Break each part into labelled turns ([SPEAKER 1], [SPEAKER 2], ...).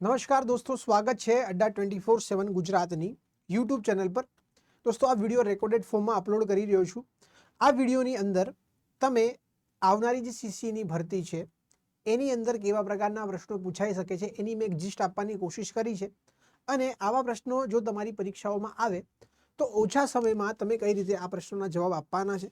[SPEAKER 1] નમસ્કાર દોસ્તો, સ્વાગત છે અડ્ડા 24/7 ગુજરાતની યુટ્યુબ ચેનલ પર। દોસ્તો, આ વિડીયો રેકોર્ડેડ ફોર્મમાં અપલોડ કરી રહ્યો છું। આ વિડીયોની અંદર તમે આવનારી જે સીસીની ભરતી છે એની અંદર કેવા પ્રકારના પ્રશ્નો પૂછાઈ શકે છે એની મેં એક જીસ્ટ આપવાની કોશિશ કરી છે। અને આવા પ્રશ્નો જો તમારી પરીક્ષાઓમાં આવે તો ઓછા સમયમાં તમે કઈ રીતે આ પ્રશ્નોના જવાબ આપવાના છે।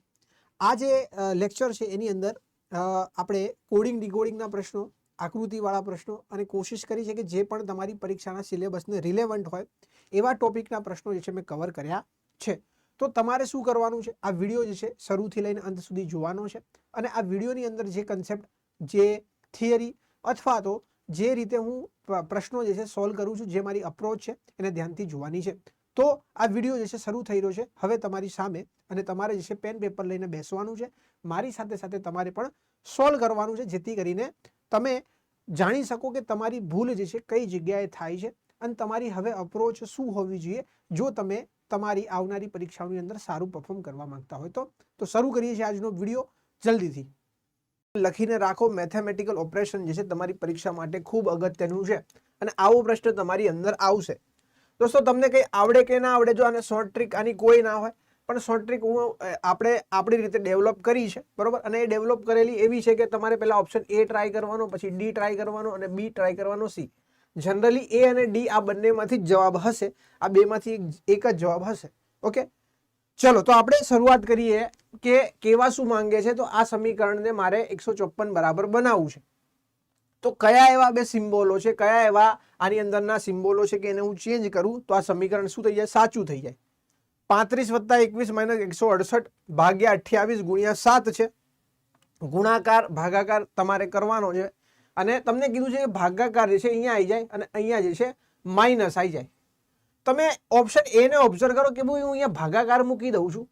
[SPEAKER 1] આ જે લેક્ચર છે એની અંદર આપણે કોડિંગ ડીકોડિંગના પ્રશ્નો, આકૃતિવાળા પ્રશ્નો અને કોશિશ કરી છે કે જે પણ તમારી પરીક્ષાના સિલેબસને રિલેવન્ટ હોય એવા ટોપિકના પ્રશ્નો જે છે મેં કવર કર્યા છે। તો તમારે શું કરવાનું છે, આ વિડીયો જે છે શરૂથી લઈને અંત સુધી જોવાનો છે અને આ વિડીયોની અંદર જે કન્સેપ્ટ, જે થિયરી અથવા તો જે રીતે હું પ્રશ્નો જે છે સોલ્વ કરું છું, જે મારી અપ્રોચ છે એને ધ્યાનથી જોવાની છે। તો આ વિડીયો જે છે શરૂ થઈ રહ્યો છે હવે તમારી સામે અને તમારે જે છે પેન પેપર લઈને બેસવાનું છે। મારી સાથે સાથે તમારે પણ સોલ્વ કરવાનું છે જેથી કરીને તમે જાણી શકો કે તમારી ભૂલ જે છે કઈ જગ્યાએ થાય છે અને તમારી હવે અપ્રોચ શું હોવી જોઈએ જો તમે તમારી આવનારી પરીક્ષાઓની અંદર સારું પરફોર્મ કરવા માંગતા હોય તો શરૂ કરીએ છીએ આજનો વિડીયો જલ્દીથી। લખીને રાખો, મેથેમેટિકલ ઓપરેશન જે છે તમારી પરીક્ષા માટે ખૂબ અગત્યનું છે અને આવો પ્રશ્ન તમારી અંદર આવશે। દોસ્તો, તમને કંઈ આવડે કે ના આવડે, જો આને શોર્ટ ટ્રીક આની કોઈ ના હોય પણ શોર્ટ ટ્રીક આપણે આપણી રીતે ડેવલપ કરી છે, બરોબર। અને એ ડેવલપ કરેલી એવી છે કે તમારે પહેલા ઓપ્શન એ ટ્રાય કરવાનો, પછી ડી ટ્રાય કરવાનો અને બી ટ્રાય કરવાનો, સી। જનરલી એ અને ડી આ બંનેમાંથી જ જવાબ હશે, આ બેમાંથી એક જ જવાબ હશે। ઓકે, ચલો તો આપણે શરૂઆત કરીએ કે કેવા શું માંગે છે। તો આ સમીકરણને મારે 154 બરાબર બનાવવું છે તો કયા એવા બે સિમ્બોલો છે, કયા એવા આની અંદરના સિમ્બોલો છે કે એને હું ચેન્જ કરું તો આ સમીકરણ શું થઈ જાય, સાચું થઈ જાય। 35 + 21 - 168 ભાગ્યા 28 ગુણ્યા 7 છે। ગુણાકાર ભાગાકાર તમારે કરવાનો છે અને તમને કીધું છે કે ભાગાકાર જે છે અહીંયા આવી જાય અને અહીંયા જે છે માઇનસ આવી જાય। તમે ઓપ્શન એ ને ઓબ્ઝર્વ કરો કે હું અહીંયા ભાગાકાર મૂકી દઉં છું,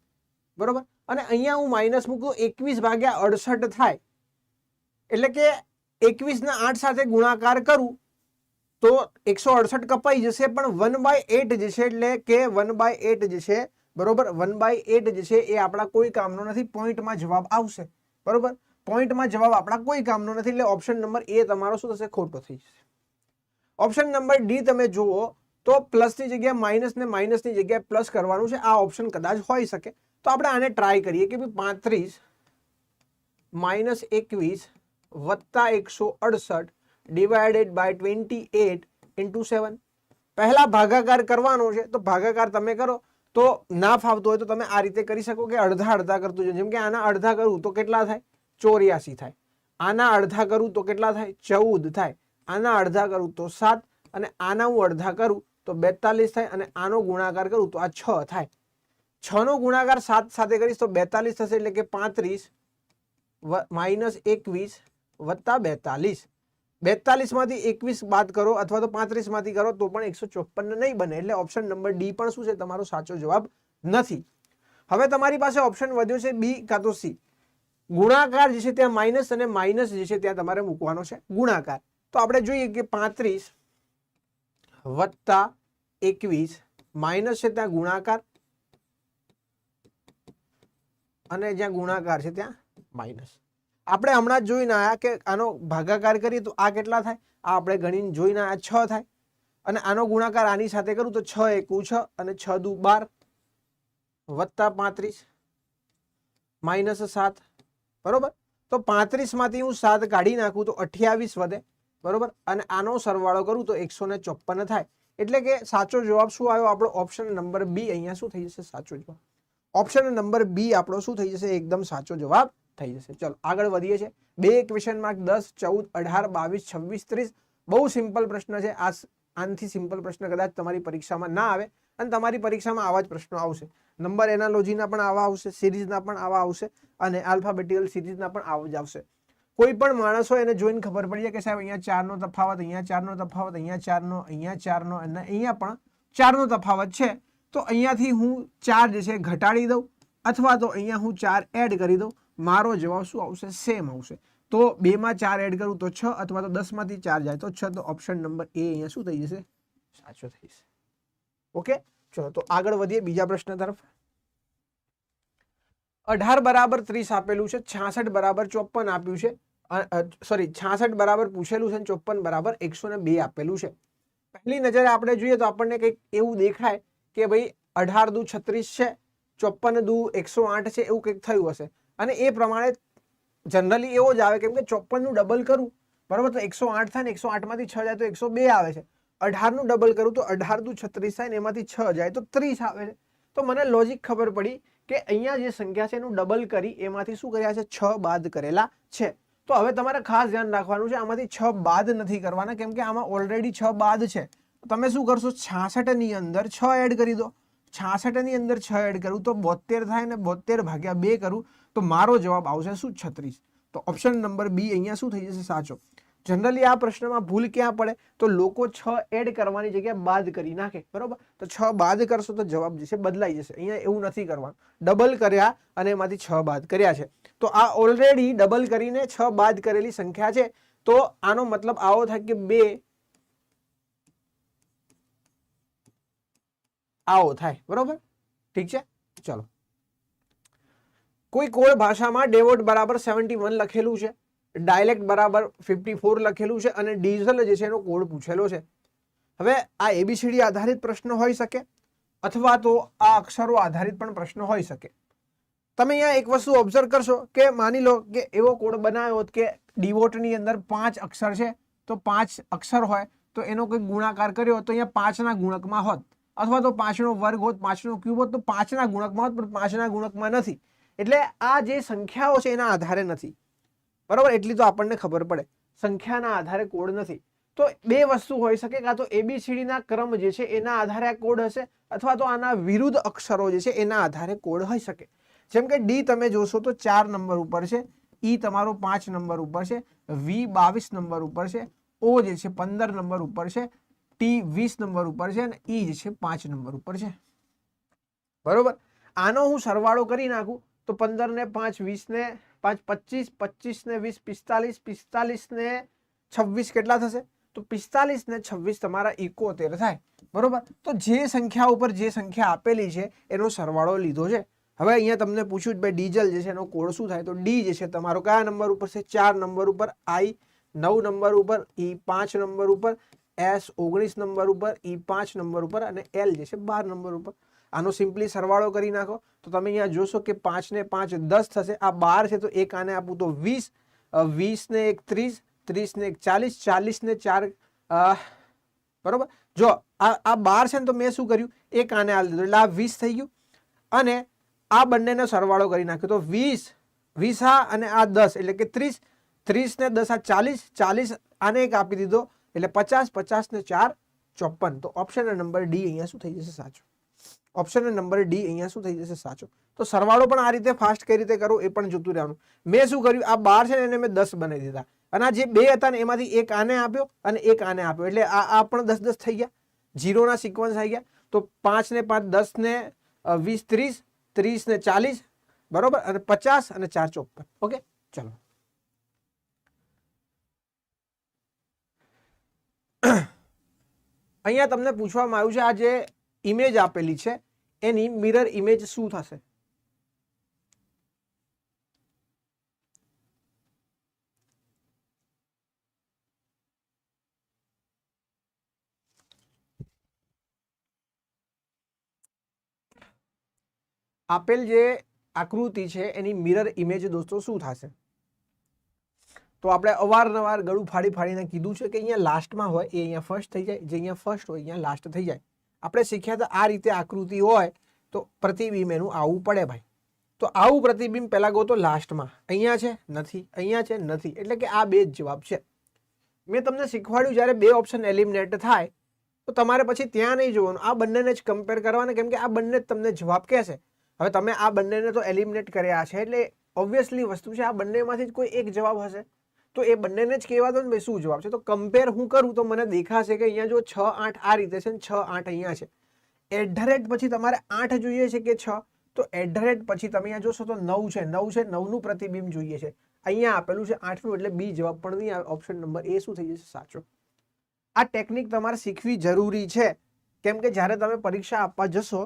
[SPEAKER 1] બરોબર, અને અહીંયા હું માઇનસ મૂકું, 21/68 થાય એટલે કે 21 ને 8 સાથે ગુણાકાર કરું તો 168 કપાઈ જશે પણ 1/8 જે છે એટલે કે 1/8 જે છે, બરોબર, 1/8 જે છે એ આપણા કોઈ કામનો નથી, પોઈન્ટમાં જવાબ આવશે, બરોબર। પોઈન્ટમાં જવાબ આપણા કોઈ કામનો નથી એટલે ઓપ્શન નંબર એ તમારો શું થશે, ખોટો થઈ જશે। ઓપ્શન નંબર ડી તમે જુઓ તો પ્લસની જગ્યાએ માઇનસ ને માઇનસની જગ્યાએ પ્લસ કરવાનું છે, આ ઓપ્શન કદાચ હોઈ શકે। તો આપણે આને ટ્રાય કરીએ કે 35 - 21 + 168 ડિવાઇડેડ બાય 28 × 7। પહેલા ભાગાકાર કરવાનો છે તો ભાગાકાર તમે કરો, તો ના ફાવતો હોય તો તમે આ રીતે કરી શકો કે અડધા અડધા કરતું છે। જેમ કે આના અડધા કરું તો કેટલા થાય, 84 થાય। આના અડધા કરું તો કેટલા થાય, 14 થાય। આના અડધા કરું તો 7 અને આના હું અડધા કરું તો 42 થાય અને આનો ગુણાકાર કરું તો આ 6 થાય। 6 નો ગુણાકાર 7 સાથે કરીશ તો 42 થશે એટલે કે 35 - 21 + 42। 42 માંથી 21 બાદ કરો અથવા તો 35 માંથી કરો તો પણ 154 નહીં બને એટલે ઓપ્શન નંબર ડી પણ શું છે, તમારો સાચો જવાબ નથી। હવે તમારી પાસે ઓપ્શન વધ્યો છે બી કાં તો સી। ગુણાકાર જે છે ત્યાં માઇનસ અને માઇનસ જે છે ત્યાં તમારે મૂકવાનો છે ગુણાકાર। તો આપણે જોઈએ કે 35 + 21 માઇનસ છે ત્યાં ગુણાકાર અને જ્યાં ગુણાકાર છે ત્યાં માઇનસ। આપણે હમણાં જોઈને આયા કે આનો ભાગાકાર કરીએ તો આ કેટલા થાય, આ આપણે ગણીને જોઈને આયા 6 થાય અને આનો ગુણાકાર આની સાથે કરું તો 6 × 1 = 6 અને 6 × 2 = 12 વત્તા 35 માઇનસ 7, બરોબર। તો 35 માંથી હું 7 કાઢી નાખું તો 28 વધે, બરોબર, અને આનો સરવાળો કરું તો 154 થાય એટલે કે સાચો જવાબ શું આવ્યો આપણો, ઓપ્શન નંબર બી અહીંયા શું થઈ જશે, સાચો જવાબ। ઓપ્શન નંબર બી આપણો શું થઈ જશે, એકદમ સાચો જવાબ થઈ જશે। ચલો આગળ વધીએ છીએ। બે ક્વેશ્ચન માર્ક 10, 14, 18, 22, 26, 30 બહુ સિમ્પલ પ્રશ્ન છે। આનાથી સિમ્પલ પ્રશ્ન કદાચ તમારી પરીક્ષામાં ના આવે અને તમારી પરીક્ષામાં આવા જ પ્રશ્નો આવશે। નંબર એનાલોજીના પણ આવા આવશે, સિરીઝના પણ આવા આવશે અને આલ્ફાબેટિકલ સિરીઝના પણ આવા જ આવશે। કોઈ પણ માણસ હોય એને જોઈને ખબર પડી જાય કે સાહેબ અહીંયા 4 નો તફાવત, અહીંયા 4 નો તફાવત, અહીંયા 4 નો, અહીંયા 4 નો અને અહીંયા પણ 4 નો તફાવત છે તો અહીંયાથી હું 4 જે છે ઘટાડી દઉં અથવા તો અહીંયા હું 4 એડ કરી દઉં, મારો જવાબ શું આવશે, સેમ આવશે। તો 2 માં 4 એડ કરું તો 6 અથવા તો 10 માંથી 4 જાય તો 6, તો ઓપ્શન નંબર એ અહીંયા શું થઈ જશે, સાચો થઈ જશે। ઓકે, ચલો તો આગળ વધીએ બીજા પ્રશ્ન તરફ। 18 = 30 આપેલું છે, 66 = 54 આપ્યું છે સોરી 66 બરાબર પૂછેલું છે, 54 બરાબર 102 આપેલું છે. પહેલી નજરે આપણે જોઈએ તો આપણને કંઈક એવું દેખાય કે ભાઈ 18 દુ 36 છે, 54 દુ 108 છે, એવું કંઈક થયું હશે. અને એ પ્રમાણે જનરલી એવો જ આવે, કેમ કે 54 નું ડબલ કરું બરાબર તો 108 થાય ને, 108 માંથી 6 જાય તો 102 આવે છે. 18 નું ડબલ કરું તો 18 દુ 36 થાય ને, એમાંથી 6 જાય તો 30 આવે છે. તો મને લોજિક ખબર પડી કે અહીંયા જે સંખ્યા છે એનું ડબલ કરી એમાંથી શું કર્યા છે, 6 બાદ કરેલા છે. તો હવે તમારે ખાસ ધ્યાન રાખવાનું છે, આમાંથી 6 બાદ નથી કરવાના, કેમ કે આમાં ઓલરેડી 6 બાદ છે. તમે શું કરશો, 66 ની અંદર 6 એડ કરી દો. 66 ની અંદર 6 એડ કરું તો 72 થાય ને, 72 ભાગ્યા 2 કરું તો મારો જવાબ આવશે શું, 36. તો ઓપ્શન નંબર બી અહીંયા શું થઈ જશે, સાચો. જનરલી આ પ્રશ્નમાં ભૂલ ક્યાં પડે, તો લોકો 6 એડ કરવાની જગ્યાએ બાદ કરી નાખે, બરોબર. તો 6 બાદ કરશો તો જવાબ જે છે બદલાઈ જશે. અહીંયા એવું નથી કરવાનું, ડબલ કર્યા અને એમાંથી 6 બાદ કર્યા છે. તો આ ઓલરેડી ડબલ કરીને 6 બાદ કરેલી સંખ્યા છે. તો આનો મતલબ આવો થાય કે 2 આવો થાય, બરોબર. ઠીક છે, ચલો. કોઈ કોળ ભાષામાં ડેવોટ બરાબર 71 લખેલું છે, ડાયલેક્ટ બરાબર 54 લખેલું છે અને ડીઝલ જે છે એનો કોડ પૂછેલો છે. હવે આ એબીસીડી આધારિત પ્રશ્ન હોઈ શકે અથવા તો આ અક્ષરો આધારિત પણ પ્રશ્ન હોઈ શકે. તમે અહીંયા એક વસ્તુ ઓબ્ઝર્વ કરશો કે માની લો કે એવો કોડ બનાવ્યો હોત કે ડીવોટની અંદર 5 અક્ષર છે, તો 5 અક્ષર હોય તો એનો કોઈ ગુણાકાર કર્યો હોત તો અહીંયા 5 ના ગુણકમાં હોત, અથવા તો 5 નો વર્ગ હોત, 5 નો ક્યુબ હોત તો 5 ના ગુણકમાં હોત, પણ 5 ના ગુણકમાં નથી. એટલે આ જે સંખ્યાઓ છે એના આધારે નથી, બરોબર. એટલી તો આપણને ખબર પડે, સંખ્યાના આધારે કોડ નથી. તો બે વસ્તુ હોઈ શકે, કાં તો એબીસીડી ના ક્રમ જે છે એના આધારે આ કોડ હશે, અથવા તો આના વિરુદ્ધ અક્ષરો જે છે એના આધારે કોડ હોઈ શકે. જેમ કે ડી તમે જોશો તો 4 નંબર ઉપર છે, ઈ તમારો 5 નંબર ઉપર છે, વી 22 નંબર ઉપર છે, ઓ જે છે 15 નંબર ઉપર છે, ટી 20 નંબર ઉપર છે અને ઈ જે છે 5 નંબર ઉપર છે, બરોબર. આનો હું સરવાળો કરી નાખું તો 15 ને 5 20 ને 5 25 25 ને 20 45 45 ને 26 કેટલા થશે, તો 45 ને 26 તમારા 71 થાય, બરોબર. તો જે સંખ્યા ઉપર જે સંખ્યા આપેલી છે એનો સરવાળો લીધો છે. હવે અહીંયા તમને પૂછ્યું ભાઈ ડીઝલ જે છે એનો કોડ શું થાય, તો ડી જે છે તમારો કયા નંબર ઉપર છે, 4 નંબર ઉપર, આઈ 9 નંબર ઉપર, ઈ 5 નંબર ઉપર, એસ 19 નંબર ઉપર, ઈ 5 નંબર ઉપર અને એલ જે છે 12 નંબર ઉપર. આનો સિમ્પલી સરવાળો કરી નાખો તો તમે અહીંયા જોશો કે 5 ને 5 10 થશે, આ 12 છે તો એક આને આપું તો 20, 20 ને 1 30, 30 ને 1 40, 40 ને 4 બરોબર. જો આ 12 છે ને તો મેં શું કર્યું, એક આને આલી દીધું એટલે આ 20 થઈ ગયું અને આ બંનેનો સરવાળો કરી નાખ્યો તો 20 20 આ અને આ 10 એટલે કે 30, 30 ને 10 આ 40, 40 આને એક આપી દીધો એટલે 50, 50 ને 4 54. તો ઓપ્શન નંબર ડી અહીંયા શું થઈ જશે, સાચો. ઓપ્શન નંબર ડી અહીંયા શું થઈ જશે, સાચો. તો સરવાળો પણ આ રીતે ફાસ્ટ કઈ રીતે કરો એ પણ જોતું રહેવાનું. મેં શું કર્યું, આ 12 છે ને એને મેં 10 બનાવી દીધા અને આ જે બે હતા ને એમાંથી એક આને આપ્યો અને એક આને આપ્યો એટલે આ પણ 10 10 થઈ ગયા, જીરોના સિક્વન્સ આવી ગયા. તો 5 ને 5 10 ને 20 30, 30 ને 40 બરોબર અને 50 અને 4 54. ઓકે, ચલો. અહીંયા તમને પૂછવામાં આવ્યું છે આ જે ઇમેજ આપેલી છે એની મિરર ઇમેજ શું થશે, આપેલ જે આકૃતિ છે એની મિરર ઇમેજ દોસ્તો શું થશે. તો આપણે અવારનવાર ગળું ફાડી ફાડીને કીધું છે કે અહીંયા લાસ્ટમાં હોય એ અહીંયા ફર્સ્ટ થઈ જાય, જે અહીંયા ફર્સ્ટ હોય અહીંયા લાસ્ટ થઈ જાય. આપણે શીખ્યા તો આ રીતે આકૃતિ હોય તો પ્રતિબિંબ એનું આવું પડે ભાઈ. તો આવું પ્રતિબિંબ પહેલા ગોતો લાસ્ટમાં, અહીંયા છે નથી, અહીંયા છે નથી, એટલે કે આ બે જ જવાબ છે. મેં તમને શીખવાડ્યું જ્યારે બે ઓપ્શન એલિમિનેટ થાય તો તમારે પછી ત્યાં નહીં જોવાનું, આ બંનેને જ કમ્પેર કરવાના, કેમ કે આ બંને જ તમને જવાબ કહેશે. હવે તમે આ બંનેને તો એલિમિનેટ કર્યા છે એટલે ઓબ્વિયસલી વસ્તુ છે આ બંનેમાંથી જ કોઈ એક જવાબ હશે, તો એ બંનેને જ કહેવા દો ને ભાઈ શું જવાબ છે. તો કમ્પેર હું કરું તો મને દેખાશે કે અહીંયા જો 6 8 આ રીતે છે ને 6 8 અહીંયા છે. એટ પછી તમારે 8 જોઈએ છે કે 6, તો એટ પછી તમે અહીંયા જોશો તો 9 છે, 9 છે, 9 નું પ્રતિબિંબ જોઈએ છે, અહીંયા આપેલું છે 8 નું, એટલે બી જવાબ પણ નહીં આવે, ઓપ્શન નંબર એ શું થઈ જશે, સાચો. આ ટેકનિક તમારે શીખવી જરૂરી છે, કેમ કે જ્યારે તમે પરીક્ષા આપવા જશો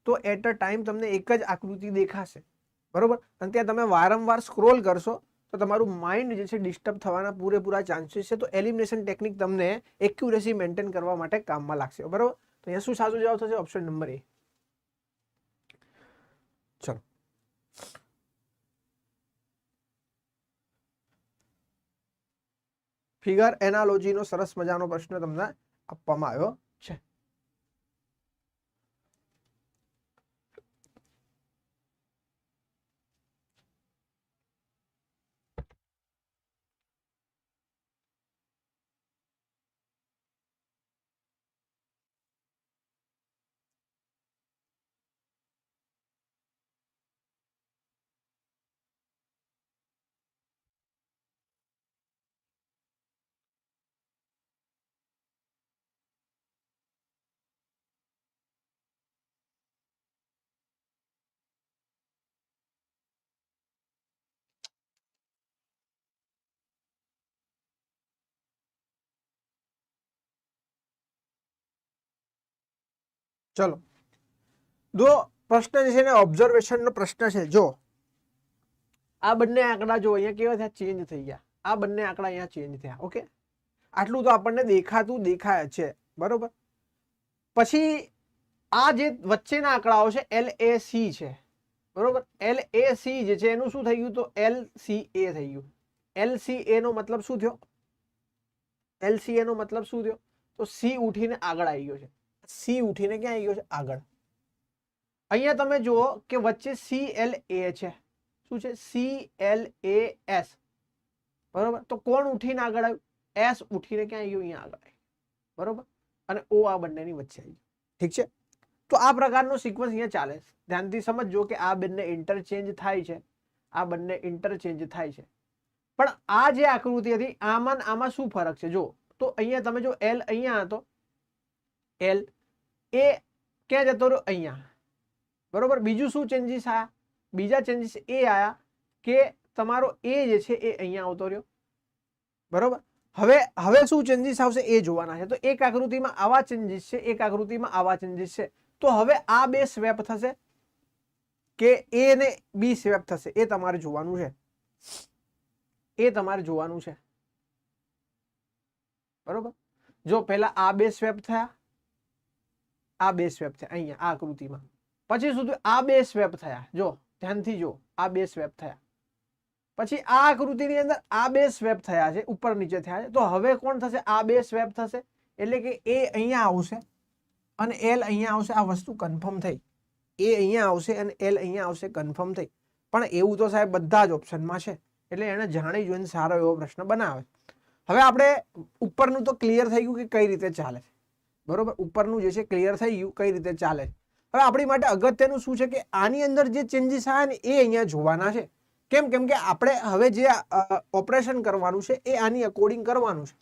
[SPEAKER 1] તો એટ અ ટાઈમ તમને એક જ આકૃતિ દેખાશે, બરોબર. અને ત્યાં તમે વારંવાર સ્ક્રોલ કરશો તો તમારું માઇન્ડ જે છે ડિસ્ટર્બ થવાના પૂરેપૂરા ચાન્સીસ છે. તો એલિમિનેશન ટેકનિક તમને એક્યુરેસી મેન્ટેન કરવા માટે કામમાં લાગશે. બરાબર, તો અહીંયા શું સાચો જવાબ થશે? ઓપ્શન નંબર એ. ચલો, ફિગર એનાલોજીનો સરસ મજાનો પ્રશ્ન તમને આપવામાં આવ્યો છે. ચલો, જો પ્રશ્ન જે છે ને ઓબ્ઝર્વેશનનો પ્રશ્ન છે. જો આ બંને આંકડા જો અહીંયા કેવા થયા? ચેન્જ થઈ ગયા. આ બંને આંકડા અહીંયા ચેન્જ થયા. ઓકે, આટલું તો આપણને દેખાય છે. બરોબર, પછી આ જે વચ્ચેના આંકડાઓ છે LAC છે. બરોબર, LAC જે છે એનું શું થઈ ગયું? તો LCA થઈ ગયું. LCA નો મતલબ શું થયો? LCA નો મતલબ શું થયો? તો C ઉઠીને આગળ આવી ગયો છે. C ઉઠીને ક્યાં આવી ગયો છે? આગળ. અહીંયા તમે જુઓ કે વચ્ચે CLA છે. શું છે? CLAS. બરોબર, તો કોણ ઉઠીને આગળ આવ્યું? S ઉઠીને ક્યાં આવી ગયું? અહીંયા આગળ આવ્યું. બરોબર, અને O આ બંનેની વચ્ચે આવી. ઠીક છે, તો આ પ્રકારનો સિક્વન્સ અહીંયા ચાલે છે. ધ્યાનથી સમજજો કે આ બંને ઇન્ટરચેન્જ થાય છે, આ બંને ઇન્ટરચેન્જ થાય છે. પણ આ જે આકૃતિ હતી આમાં શું ફરક છે? જો તો અહીંયા તમે જો L અહીંયા હતો, L એ ક્યાં જતો રહ્યો? અહીંયા. બરોબર, બીજું શું ચેન્જીસ આયા? બીજા ચેન્જીસ એ આયા કે તમારો એ જે છે એ અહીંયા આવતો રહ્યો. બરોબર, હવે શું ચેન્જીસ આવશે એ જોવાના છે. તો એક આકૃતિમાં આવા ચેન્જીસ છે, એક આકૃતિમાં આવા ચેન્જીસ છે. તો હવે આ બે સ્વેપ થશે કે A ને B સ્વેપ થશે એ તમારે જોવાનું છે. એ તમારે જોવાનું છે. બરોબર, જો પહેલા આ બે સ્વેપ થયા, આ બે સ્વેપ થયા અહીંયા આ આકૃતિમાં. પછી સુધી આ બે સ્વેપ થયા. જો ધ્યાનથી જો, આ બે સ્વેપ થયા. પછી આ આકૃતિની અંદર આ બે સ્વેપ થયા છે, ઉપર નીચે થયા છે. તો હવે કોણ થશે? આ બે સ્વેપ થશે. એટલે કે A અહીંયા આવશે અને L અહીંયા આવશે. આ વસ્તુ કન્ફર્મ થઈ. A અહીંયા આવશે અને L અહીંયા આવશે, કન્ફર્મ થઈ. પણ એવું તો સાહેબ બધા જ ઓપ્શનમાં છે, એટલે એને જાણી જોઈને સારો એવો પ્રશ્ન બનાવે. હવે આપણે ઉપરનું તો ક્લિયર થઈ ગયું કે કઈ રીતે ચાલે છે. બરોબર, ઉપરનું જે છે ક્લિયર થઈ ગયું કઈ રીતે ચાલે છે. હવે આપણી માટે અગત્યનું શું છે કે આની અંદર જે ચેન્જીસ આવ્યા ને એ અહીંયા જોવાના છે. કેમ કે આપણે હવે જે ઓપરેશન કરવાનું છે એ આની અકોર્ડિંગ કરવાનું છે.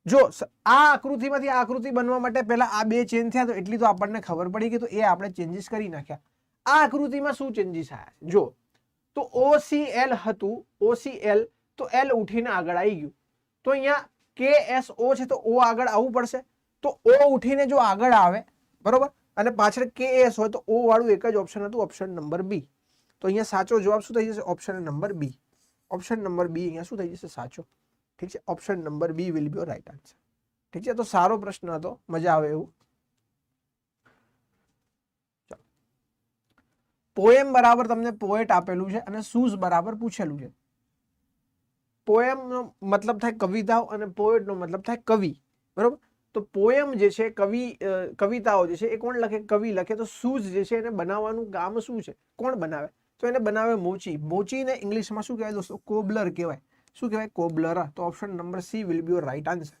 [SPEAKER 1] જો આ આકૃતિમાંથી આ આકૃતિ બનવા માટે પહેલા આ બે ચેન્જ થયા તો એટલી તો આપણને ખબર પડી ગઈ, તો એ આપણે ચેન્જીસ કરી નાખ્યા. આ આકૃતિમાં શું ચેન્જીસ આવ્યા છે? જો તો OCL હતું, OCL તો L ઉઠીને આગળ આવી ગયું. તો અહીંયા KSO છે તો O આગળ આવવું પડશે. તો O ઉઠીને જો આગળ આવે, બરોબર, અને પાછળ KS હોય તો O વાળું એક જ ઓપ્શન હતું, ઓપ્શન નંબર B. તો અહીંયા સાચો જવાબ શું થઈ જશે? Option number B. Option number B અહીંયા શું થઈ જશે? સાચો. ઠીક છે, option number B will be your right answer. ઠીક છે, તો સારો પ્રશ્ન હતો, મજા આવે એવું. પોએમ બરાબર તમને પોએટ આપેલું છે અને શૂઝ બરાબર પૂછેલું છે. પોએમ નો મતલબ થાય કવિતાઓ અને પોએટ નો મતલબ થાય કવિ. બરોબર, તો પોએમ જે છે કવિતાઓ જે છે એ કોણ લખે? કવિ લખે. તો શૂઝ જે છે એને બનાવવાનું કામ શું છે? કોણ બનાવે? તો એને બનાવે મોચી. મોચીને ઇંગ્લિશમાં શું કહેવાય દોસ્તો? કોબલર કહેવાય. શું કહેવાય? કોબલર. તો option number C will be your right answer.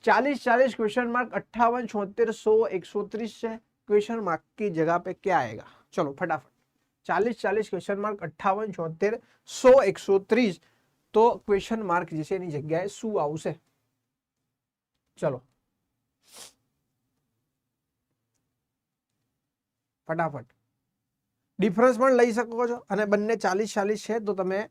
[SPEAKER 1] 40 question mark 58 76 100 130 છે. क्वेश्चन मार्क की जगह पे क्या आएगा? चलो फटाफट. 40 क्वेश्चन मार्क 58 76 100 130 તો ક્વેશ્ચન માર્ક જે છે એની જગ્યાએ શું આવશે? ચલો ફટાફટ. ડિફરન્સ પણ લઈ શકો છો અને બંને 40 છે તો તમે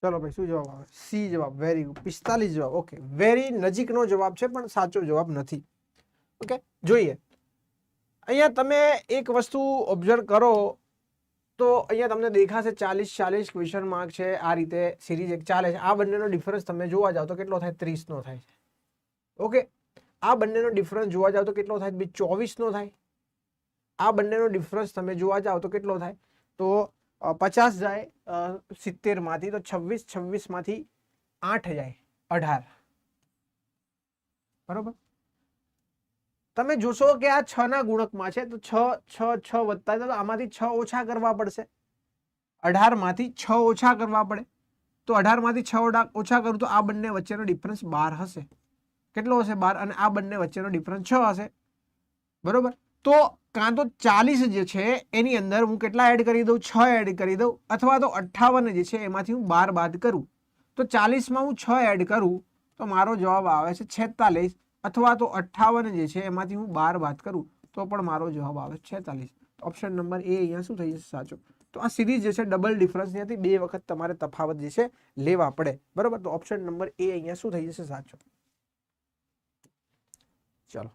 [SPEAKER 1] ચલો ભાઈ, શું જવાબ આવે? સી જવાબ. વેરી ગુડ, 45 જવાબ. ઓકે, વેરી નજીકનો જવાબ છે પણ સાચો જવાબ નથી. ઓકે, જોઈએ. અહીંયા તમે એક વસ્તુ ઓબ્ઝર્વ કરો તો અહીંયા તમને દેખાશે 40 ક્વેશ્ચન માર્ક છે. આ રીતે સિરીઝ એક ચાલે છે. આ બંનેનો ડિફરન્સ તમે જોવા જાવ તો કેટલો થાય? 30 નો થાય છે. ઓકે, આ બંનેનો ડિફરન્સ જોવા જાવ તો કેટલો થાય? 24 નો થાય. આ બંનેનો ડિફરન્સ તમે જોવા જાવ તો કેટલો થાય? તો 50 જાય 70 માંથી, તો 26 માંથી 8 જાય 18. બરોબર. તમે જોશો કે આ 6 ના ગુણકમાં છે, તો 6 વધતા તો આમાંથી 6 ઓછા કરવા પડશે. 18 માંથી 6 ઓછા કરવા પડે. તો 18 માંથી 6 ઓછા કરું તો આ બંને વચ્ચેનો ડિફરન્સ 12 હશે. કેટલો હશે? 12. અને આ બંને વચ્ચેનો ડિફરન્સ 6 હશે. બરોબર. તો કાં તો 40 જે છે એની અંદર હું કેટલા એડ કરી દઉં? 6 એડ કરી દઉં, અથવા તો 58 જે છે એમાંથી હું 12 બાદ કરું. તો 40 માં હું 6 એડ કરું તો મારો જવાબ આવે છે 46, અથવા તો 58 જે છે એમાંથી હું 12 બાદ કરું તો પણ મારો જવાબ આવે 46. ઓપ્શન નંબર એ અહીંયા શું થઈ જશે? સાચો. તો આ સિરીઝ જે છે ડબલ ડિફરન્સ નથી, 2 વખત તમારે તફાવત જે છે લેવા પડે. બરોબર. તો ઓપ્શન નંબર એ અહીંયા શું થઈ જશે? સાચો. ચલો,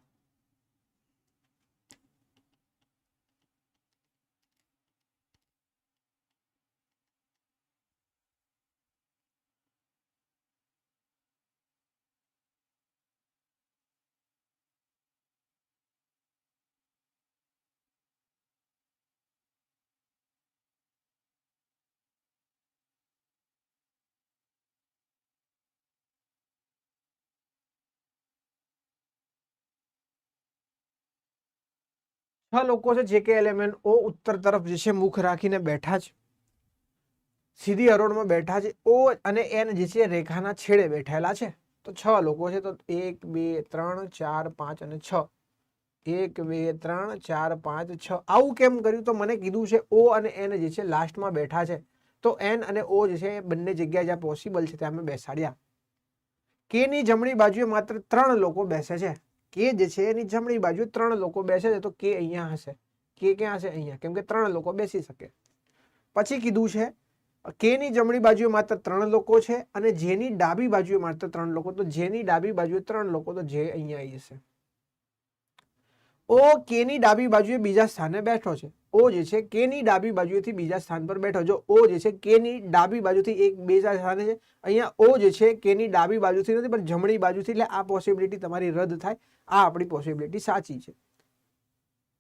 [SPEAKER 1] લોકો છે JK11 ઓ ઉત્તર તરફ જે છે મુખ રાખીને બેઠા છે, સીધી હરોળમાં બેઠા છે. ઓ અને એન જે છે રેખાના છેડે બેઠેલા છે. તો 6 લોકો છે. તો 1 2 3 4 5 અને 6. 1 2 3 4 5 6. આવું કેમ કર્યું? તો મને કીધું છે ઓ અને એન જે છે લાસ્ટમાં બેઠા છે, તો એન અને ઓ જે છે બંને જગ્યા જ્યાં પોસિબલ છે ત્યાં મેં બેસાડ્યા. કે ની જમણી બાજુએ માત્ર 3 લોકો બેસે છે. કે જે છે એની જમણી બાજુ 3 લોકો બેસે છે, તો કે અહીંયા હશે. કે ક્યાં હશે? અહીંયા, કેમ કે 3 લોકો બેસી શકે. પછી કીધું છે કે ની જમણી બાજુએ માત્ર 3 લોકો છે અને જેની ડાબી બાજુએ માત્ર 3 લોકો. તો જેની ડાબી બાજુએ 3 લોકો, તો જે અહીંયા આવી જશે. ઓ કે ની ડાબી બાજુએ બીજા સ્થાને બેઠો છે. ઓ જે છે કે ની ડાબી બાજુએથી બીજા સ્થાન પર બેઠો. જો ઓ જે છે કે ની ડાબી બાજુથી એક બીજા સ્થાને છે. અહીંયા ઓ જે છે કે ની ડાબી બાજુથી નથી પણ જમણી બાજુથી, એટલે આ પોસિબિલિટી તમારી રદ થાય. આ આપણી પોસિબિલિટી સાચી છે.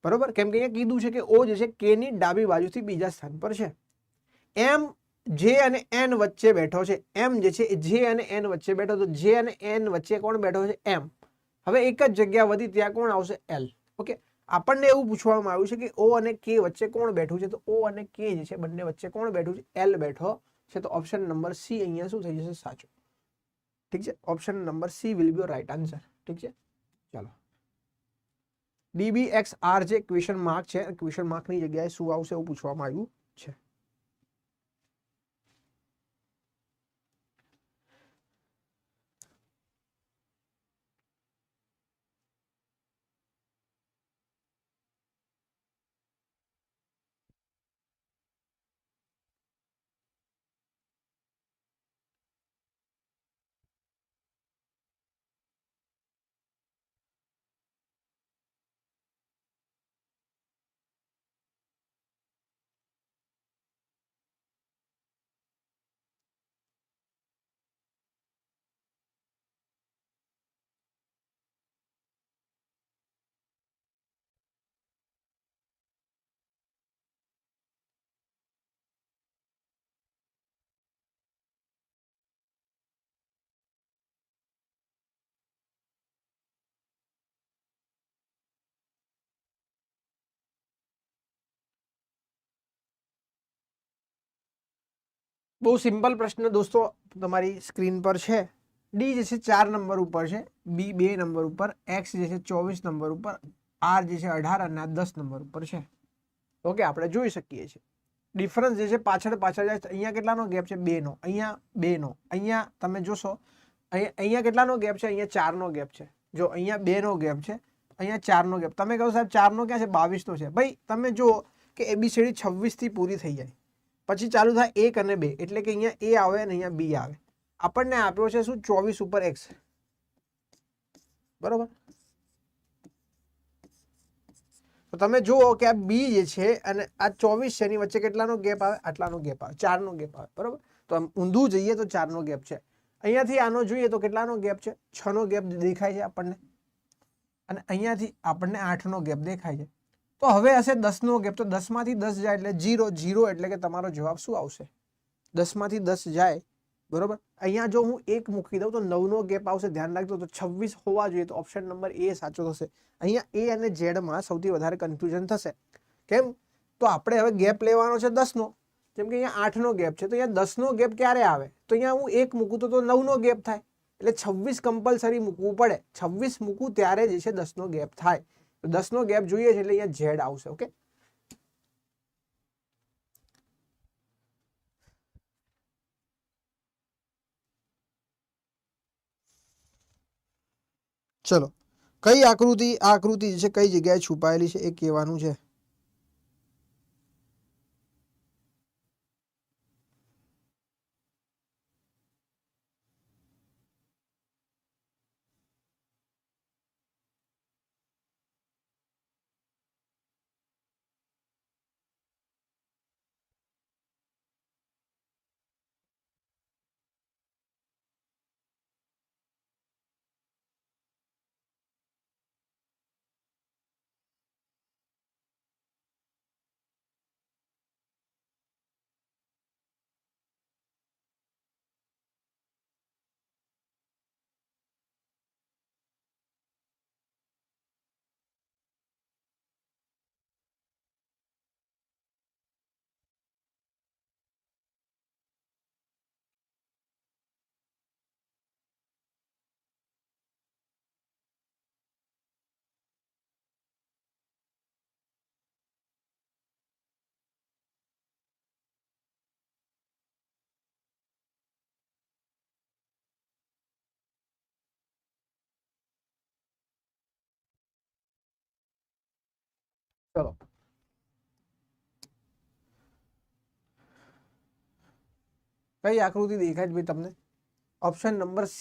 [SPEAKER 1] બરોબર. કેમ કે અહીંયા કીધું છે કે ઓ જે છે કે ની ડાબી બાજુથી બીજા સ્થાન પર છે. એમ જે અને એન વચ્ચે બેઠો છે. એમ જે છે જે અને એન વચ્ચે બેઠો. તો જે અને એન વચ્ચે કોણ બેઠો છે? એમ. હવે એક જ જગ્યા વધી, ત્યાં કોણ આવશે? એલ. ઓકે, આપણને એવું પૂછવામાં આવ્યું છે કે ઓ અને કે વચ્ચે કોણ બેઠું છે? તો ઓ અને કે જે છે બંને વચ્ચે કોણ બેઠું છે? એલ બેઠો છે. તો ઓપ્શન નંબર સી અહીંયા શું થઈ જશે? સાચો. ઠીક છે. Option number she will be right answer. ઠીક છે. ચાલો, DBXR જે ક્વેશ્ચન માર્ક છે, ક્વેશ્ચન માર્કની જગ્યાએ શું આવશે એવું પૂછવામાં આવ્યું છે. બહુ સિમ્પલ પ્રશ્ન દોસ્તો તમારી સ્ક્રીન પર છે. ડી જે છે 4 નંબર ઉપર છે, બી 2 નંબર ઉપર, એક્સ જે છે 24 નંબર ઉપર, આર જે છે 18 અને 10 નંબર ઉપર છે. ઓકે, આપણે જોઈ શકીએ છીએ ડિફરન્સ જે છે પાછળ જાય. અહીંયા કેટલાનો ગેપ છે? 2 નો. અહીંયા 2 નો. અહીંયા તમે જોશો અહીંયા કેટલાનો ગેપ છે? અહીંયા 4 નો ગેપ છે. જો અહીંયા 2 નો ગેપ છે, અહીંયા 4 નો ગેપ. તમે કહો સાહેબ 4 નો ક્યાં છે? 22 નો છે. ભાઈ તમે જુઓ કે ABCD 26 થી પૂરી થઈ જાય. પછી ચાલુ થાય 1 અને 2 એટલે કે અહીંયા A આવે અને અહીંયા B આવે. આપણને આપ્યો છે શું 24 ઉપર x, બરોબર. તો તમે જુઓ કે આ B જે છે અને આ 24 છે એની વચ્ચે કેટલાનો ગેપ આવે? આટલાનો ગેપ આવે, 4 નો ગેપ આવે, બરોબર. તો આમ ઊંધું જઈએ તો 4 નો ગેપ છે. અહીંયાથી આનો જોઈએ તો કેટલાનો ગેપ છે? 6 નો ગેપ દેખાય છે આપણને, અને અહીંયાથી આપણને 8 નો ગેપ દેખાય છે. તો હવે હશે 10 નો ગેપ, તો 10 માંથી 10 જાય એટલે 0, 0 એટલે કે તમારો જવાબ શું આવશે? 10 માંથી 10 જાય, બરોબર. અહીંયા જો હું 1 મૂકી દઉં તો 9 નો ગેપ આવશે, ધ્યાન રાખજો. તો 26 હોવા જોઈએ, તો ઓપ્શન નંબર A સાચો થશે. અહીંયા A અને Z માં સૌથી વધારે કન્ફ્યુઝન થશે. કેમ? તો આપણે હવે ગેપ લેવાનો છે 10 નો, જેમ કે અહીંયા 8 નો ગેપ છે, તો અહીંયા 10 નો ગેપ ક્યારે આવે? તો અહીંયા હું 1 મૂકું તો 9 નો ગેપ થાય, એટલે 26 કમ્પલસરી મૂકવું પડે. 26 મૂકું ત્યારે જે છે 10 નો ગેપ થાય. તો 10 નો ગેપ જોઈએ છે એટલે અહીંયા Z આવશે. ઓકે, ચલો. કઈ આકૃતિ, આ આકૃતિ જે છે કઈ જગ્યાએ છુપાયેલી છે એ કહેવાનું છે. ચલો, કઈ આકૃતિ દેખાય છે ભાઈ તમને? ઓપ્શન નંબર C,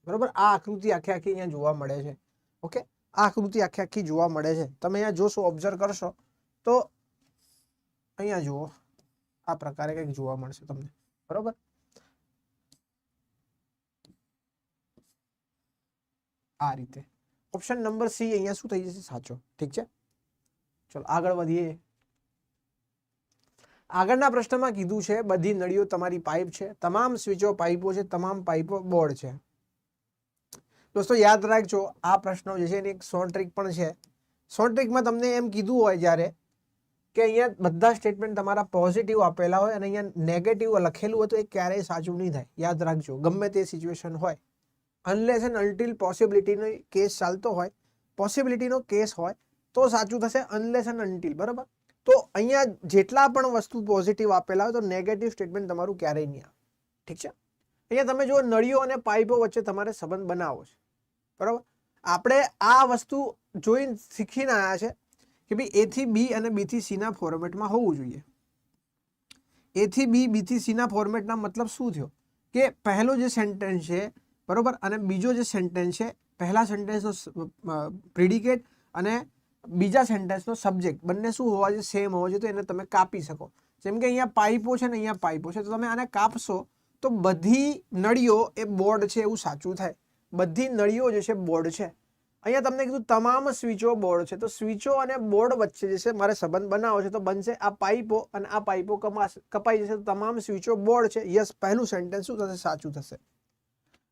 [SPEAKER 1] બરોબર. આ આકૃતિ આખી આખી અહીંયા જોવા મળે છે. ઓકે, આ આકૃતિ આખી આખી જોવા મળે છે. તમે અહીંયા જોશો, ઓબ્ઝર્વ કરશો તો અહીંયા જુઓ, આ પ્રકારે કંઈક જોવા મળશે તમને, બરોબર. આ રીતે ઓપ્શન નંબર C અહીંયા શું થઈ જશે? સાચો. ઠીક છે, ચલો આગળ વધીએ. આગળના પ્રશ્નમાં કીધું છે બધી નળીઓ તમારી પાઇપ છે, તમામ સ્વિચો પાઇપો છે, તમામ પાઇપો બોર્ડ છે. દોસ્તો યાદ રાખજો, આ પ્રશ્નો જે છે એની એક શોર્ટ ટ્રીક પણ છે. શોર્ટ ટ્રીકમાં તમને એમ કીધું હોય જ્યારે કે અહીંયા બધા સ્ટેટમેન્ટ તમારા પોઝિટિવ આપેલા હોય અને અહીંયા નેગેટિવ લખેલું હોય તો એ ક્યારેય સાચું નહીં થાય. યાદ રાખજો, ગમે તે સિચ્યુએશન હોય, અનલેસ એન્ડ અનટિલ પોસિબિલિટીનો કેસ ચાલતો હોય, પોસિબિલિટીનો કેસ હોય તો સાચું થશે, અનલેસ એન્ડ અનટિલ, બરાબર. તો અહીંયા જેટલા પણ વસ્તુ પોઝિટિવ આપેલા હોય તો નેગેટિવ સ્ટેટમેન્ટ તમારું ક્યારેય નહીં આવે. ઠીક છે. અહીંયા તમે જો નળીઓ અને પાઇપો વચ્ચે તમારે સંબંધ બનાવવો છે, બરાબર. આપણે આ વસ્તુ જોઈને શીખીને આવ્યા છે કે ભાઈ A થી B અને B થી C ના ફોર્મેટમાં હોવું જોઈએ. A થી B, B થી C ના ફોર્મેટના મતલબ શું થયો કે પહેલો જે સેન્ટેન્સ છે, બરોબર, અને બીજો જે સેન્ટેન્સ છે, પહેલા સેન્ટેન્સનો પ્રિડિકેટ અને બીજા સેન્ટેન્સનો સબ્જેક્ટ બંને શું હોવા જોઈએ? સેમ હોવા જોઈએ. તો એને તમે કાપી શકો. જેમ કે અહીંયા પાઇપો છે ને અહીંયા પાઇપો છે, તો તમે આને કાપશો તો બધી નળીઓ એ બોર્ડ છે એવું સાચું થાય. બધી નળીઓ જે છે બોર્ડ છે. અહીંયા તમને કીધું તમામ સ્વિચો બોર્ડ છે, તો સ્વિચો અને બોર્ડ વચ્ચે જે છે મારે સંબંધ બનાવવો છે, તો બનશે આ પાઇપો અને આ પાઇપો કપાઈ જશે, તો તમામ સ્વિચો બોર્ડ છે. યસ, પહેલું સેન્ટેન્સ શું થશે? સાચું થશે.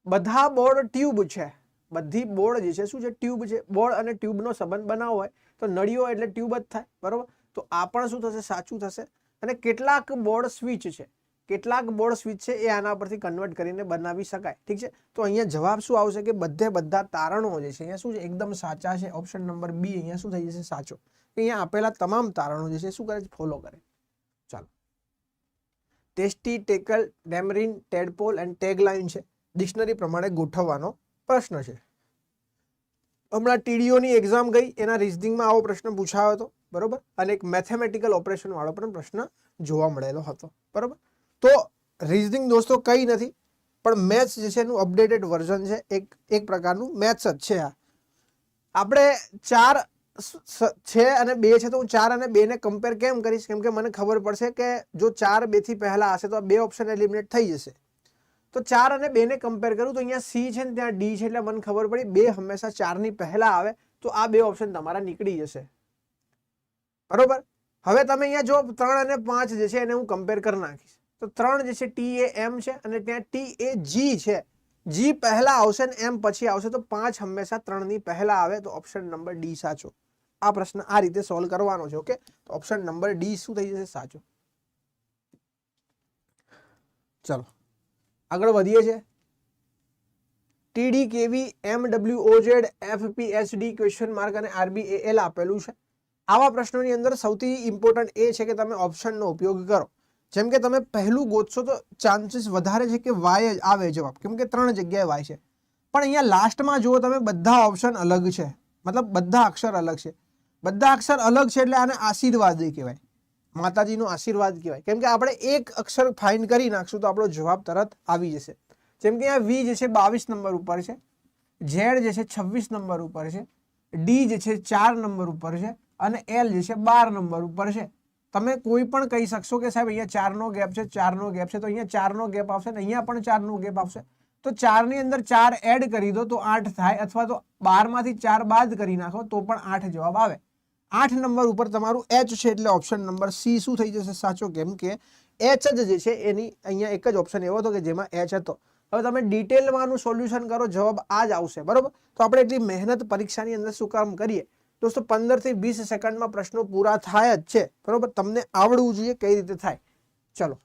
[SPEAKER 1] બધા બોર્ડ ટ્યુબ છે, બધી બોર્ડ જે છે શું છે? ટ્યુબ છે. બોર્ડ અને ટ્યુબનો સંબંધ બનાવવો હોય તો નળીઓ એટલે ટ્યુબ જ થાય, બરોબર. તો આ પણ શું થશે? સાચું થશે. અને કેટલાક બોર્ડ સ્વિચ છે, કેટલાક બોર્ડ સ્વિચ છે એ આના પરથી કન્વર્ટ કરીને બનાવી શકાય. ઠીક છે. તો અહીંયા જવાબ શું આવશે કે બધા તારણો જે છે અહીંયા શું છે? એકદમ સાચા છે. ઓપ્શન નંબર B અહીંયા શું થઈ જશે? સાચો. અહીંયા આપેલા તમામ તારણો જે છે શું કરે છે? ફોલો કરે. ચાલો, tasty, tackle, tamarind, tadpole and tagline છે, ડિક્શનરી પ્રમાણે ગોઠવવાનો પ્રશ્ન છે. હમણાં TDOની એક્ઝામ ગઈ, એના રિઝનિંગમાં આવો પ્રશ્ન પૂછાયો હતો. બરોબર, અને એક મેથેમેટિકલ ઓપરેશન વાળો પણ પ્રશ્ન જોવા મળેલો હતો. બરોબર, તો રીઝનિંગ દોસ્તો કંઈ નથી પણ મેથ્સ જે છે એનું અપડેટેડ વર્ઝન છે, એક પ્રકારનું મેથ્સ જ છે. આ આપણે 4 છે અને 2 છે, તો હું 4 અને 2 ને કમ્પેર કેમ કરીશ? કેમ કે મને ખબર પડશે કે જો 4 2 થી પહેલા હશે તો આ 2 ઓપ્શન એલિમિનેટ થઈ જશે. તો 4 અને 2 ને કમ્પેર કરું તો અહીંયા સી છે ને ત્યાં ડી છે, એટલે મને ખબર પડી 2 હંમેશા 4 ની પહેલા આવે, તો આ 2 ઓપ્શન તમારા નીકળી જશે. બરોબર, હવે તમે અહીંયા જો 3 અને 5 જે છે એને હું કમ્પેર કરી નાખીશ. તો 3 જે છે ટી એ એમ છે અને ત્યાં ટી એ જી છે, જી પહેલા આવશે ને એમ પછી આવશે, તો 5 હંમેશા 3 ની પહેલા આવે, તો ઓપ્શન નંબર ડી સાચો. આ પ્રશ્ન આ રીતે સોલ્વ કરવાનો છે. ઓકે, તો ઓપ્શન નંબર ડી શું થઈ જશે? સાચો. ચલો આગળ વધીએ છીએ. ટીડી કેવી MWOZ FPSD ક્વેશ્ચન માર્ક અને RBAL આપેલું છે. આવા પ્રશ્નોની અંદર સૌથી ઇમ્પોર્ટન્ટ એ છે કે તમે ઓપ્શનનો ઉપયોગ કરો. જેમ કે તમે પહેલું ગોતશો તો ચાન્સીસ વધારે છે કે વાય જ આવે જવાબ, કેમ કે 3 જગ્યાએ વાય છે. પણ અહીંયા લાસ્ટમાં જુઓ તમે, બધા ઓપ્શન અલગ છે, મતલબ બધા અક્ષર અલગ છે. બધા અક્ષર અલગ છે એટલે આને આશીર્વાદ કહેવાય, માતાજીનો આશીર્વાદ કહેવાય. કેમ કે આપણે એક અક્ષર ફાઇન્ડ કરી નાખશું તો આપણો જવાબ તરત આવી જશે. જેમ કે અહીંયા વી જે છે 22 નંબર ઉપર છે, ઝેડ જે છે 26 નંબર ઉપર છે, ડી જે છે 4 નંબર ઉપર છે અને એલ જે છે 12 નંબર ઉપર છે. તમે કોઈ પણ કહી શકશો કે સાહેબ અહીંયા 4 નો ગેપ છે, 4 નો ગેપ છે, તો અહીંયા 4 નો ગેપ આવશે ને અહીંયા પણ 4 નો ગેપ આવશે. તો 4 ની અંદર 4 એડ કરી દો તો 8 થાય, અથવા તો 12 માંથી 4 બાદ કરી નાખો તો પણ 8 જવાબ આવે. 8 નંબર ઉપર તમારું એચ છે, એટલે ઓપ્શન નંબર સી શું થઈ જશે? સાચો. કેમ કે એચ જ જે છે એની અહીંયા એક જ ઓપ્શન એવો હતો કે જેમાં એચ હતો. હવે તમે ડિટેલમાં આનું સોલ્યુશન કરો, જવાબ આ જ આવશે. બરોબર, તો આપણે એટલી મહેનત પરીક્ષાની અંદર શું કામ કરીએ દોસ્તો? 15 થી 20 સેકન્ડમાં પ્રશ્નો પૂરા થાય જ છે. બરોબર, તમને આવડવું જોઈએ કઈ રીતે થાય. ચલો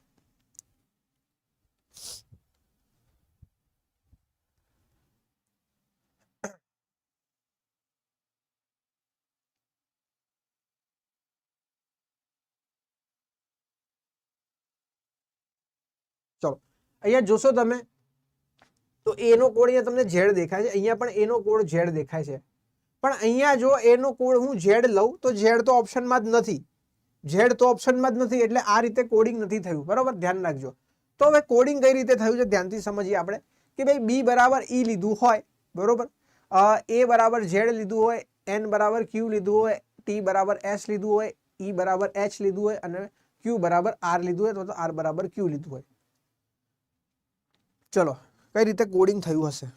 [SPEAKER 1] ચલો અહીંયા જોશો તમે તો એનો કોડ અહીંયા તમને ઝેડ દેખાય છે, અહીંયા પણ એનો કોડ ઝેડ દેખાય છે. પણ અહીંયા જો એનો કોડ હું ઝેડ લઉં તો ઝેડ તો ઓપ્શનમાં જ નથી, ઝેડ તો ઓપ્શનમાં જ નથી, એટલે આ રીતે કોડિંગ નથી થયું. બરોબર, ધ્યાન રાખજો. તો હવે કોડિંગ કઈ રીતે થયું છે ધ્યાનથી સમજીએ આપણે. કે ભાઈ બી બરાબર ઈ લીધું હોય, બરોબર, એ બરાબર ઝેડ લીધું હોય, એન બરાબર ક્યુ લીધું હોય, ટી બરાબર એસ લીધું હોય, ઈ બરાબર એચ લીધું હોય અને ક્યુ બરાબર આર લીધું હોય, તો આર બરાબર ક્યુ લીધું હોય. ચલો કઈ રીતે કોડિંગ થયું હશે?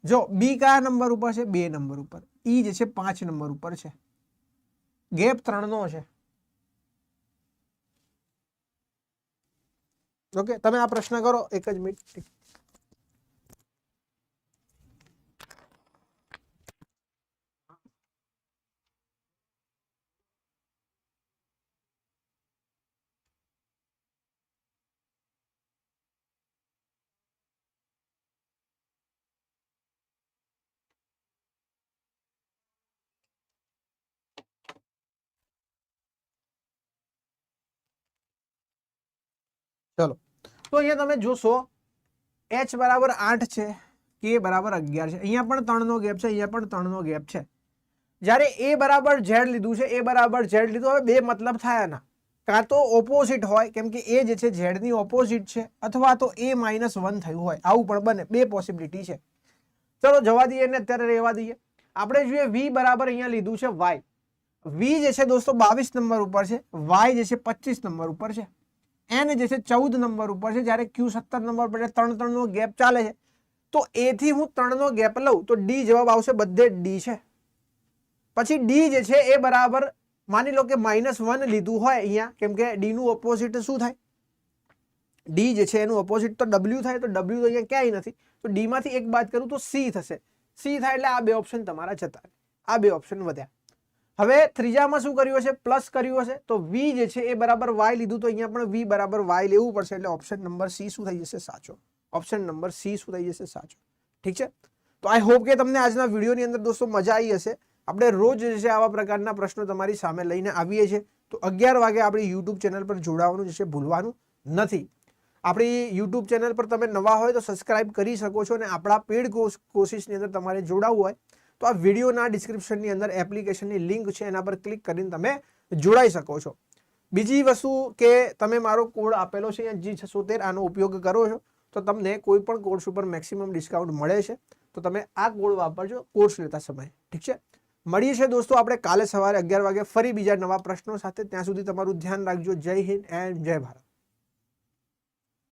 [SPEAKER 1] જો બી કયા નંબર ઉપર છે? 2 નંબર ઉપર. ઈ જે છે 5 નંબર ઉપર છે, ગેપ 3 નો છે. ઓકે, તમે આ પ્રશ્ન કરો, એક જ મિનિટ. ચલો, તો અહીંયા તમે જોશો એચ બરાબર 8 છે, કે બરાબર 11 છે, અહીંયા પણ 3 નો ગેપ છે, અહીંયા પણ 3 નો ગેપ છે. જ્યારે એ બરાબર ઝેડ લીધું છે, એ બરાબર ઝેડ લીધું, હવે બે મતલબ થાય ના, કાં તો ઓપોઝિટ હોય, કેમ કે એ જે છે ઝેડ ની ઓપોઝિટ છે, અથવા તો એ -1 થયું હોય, આવું પણ બને, બે પોસિબિલિટી છે. ચલો જવા દઈએ ને અત્યારે રહેવા દઈએ. આપણે જોઈએ વી બરાબર અહીંયા લીધું છે વાય. વી જે છે દોસ્તો 22 નંબર ઉપર છે, વાય જે છે 25 નંબર ઉપર છે, એન જે છે 14 નંબર ઉપર છે, જ્યારે ક્યુ 17 નંબર પર 3 નો ગેપ ચાલે છે. તો એ થી હું 3 નો ગેપ લઉં તો ડી જવાબ આવશે, બધે ડી છે. પછી ડી જે છે એ બરાબર માની લો કે -1 લીધું હોય અહીંયા, કેમ કે ડી નું ઓપોઝિટ શું થાય? ડી જે છે એનું ઓપોઝિટ તો ડબલ્યુ થાય, તો ડબલ્યુ તો અહીંયા ક્યાંય નથી, તો ડી માંથી એક બાદ કરું તો સી થશે. સી થાય એટલે આ બે ઓપ્શન તમારા જતા, આ બે ઓપ્શન વધ્યા. હવે ત્રીજામાં શું કર્યું હશે? પ્લસ કર્યું હશે, તો વી જે છે એ બરાબર વાય લીધું, તો અહીંયા પણ વી બરાબર વાય લેવું પડશે, એટલે ઓપ્શન નંબર સી શું થઈ જશે? સાચો. ઓપ્શન નંબર સી શું થઈ જશે? સાચો. ઠીક છે, તો આઈ હોપ કે તમને આજના વિડીયોની અંદર દોસ્તો મજા આવી હશે. આપણે રોજ જે છે આવા પ્રકારના પ્રશ્નો તમારી સામે લઈને આવીએ છીએ. તો 11 વાગે આપણી યુટ્યુબ ચેનલ પર જોડાવાનું જે છે ભૂલવાનું નથી. આપણી યુટ્યુબ ચેનલ પર તમે નવા હોય તો સબસ્ક્રાઇબ કરી શકો છો, અને આપણા પેડ કોશિશની અંદર તમારે જોડાવવું હોય તો આ વિડીયોના ડિસ્ક્રિપ્શનની અંદર એપ્લિકેશનની લિંક છે, એના પર ક્લિક કરીને તમે જોડાઈ શકો છો. બીજી વસ્તુ કે તમે મારો કોડ આપેલો છે G76, આનો ઉપયોગ કરો છો તો તમને કોઈ પણ કોર્સ ઉપર મેક્સિમમ ડિસ્કાઉન્ટ મળે છે. તો તમે આ કોડ વાપરજો કોર્સ લેતા સમયે. ઠીક છે, મળીએ છીએ દોસ્તો આપણે કાલે સવારે 11 વાગે ફરી બીજા નવા પ્રશ્નો સાથે. ત્યાં સુધી તમારું ધ્યાન રાખજો. જય હિન્દ એન્ડ જય ભારત.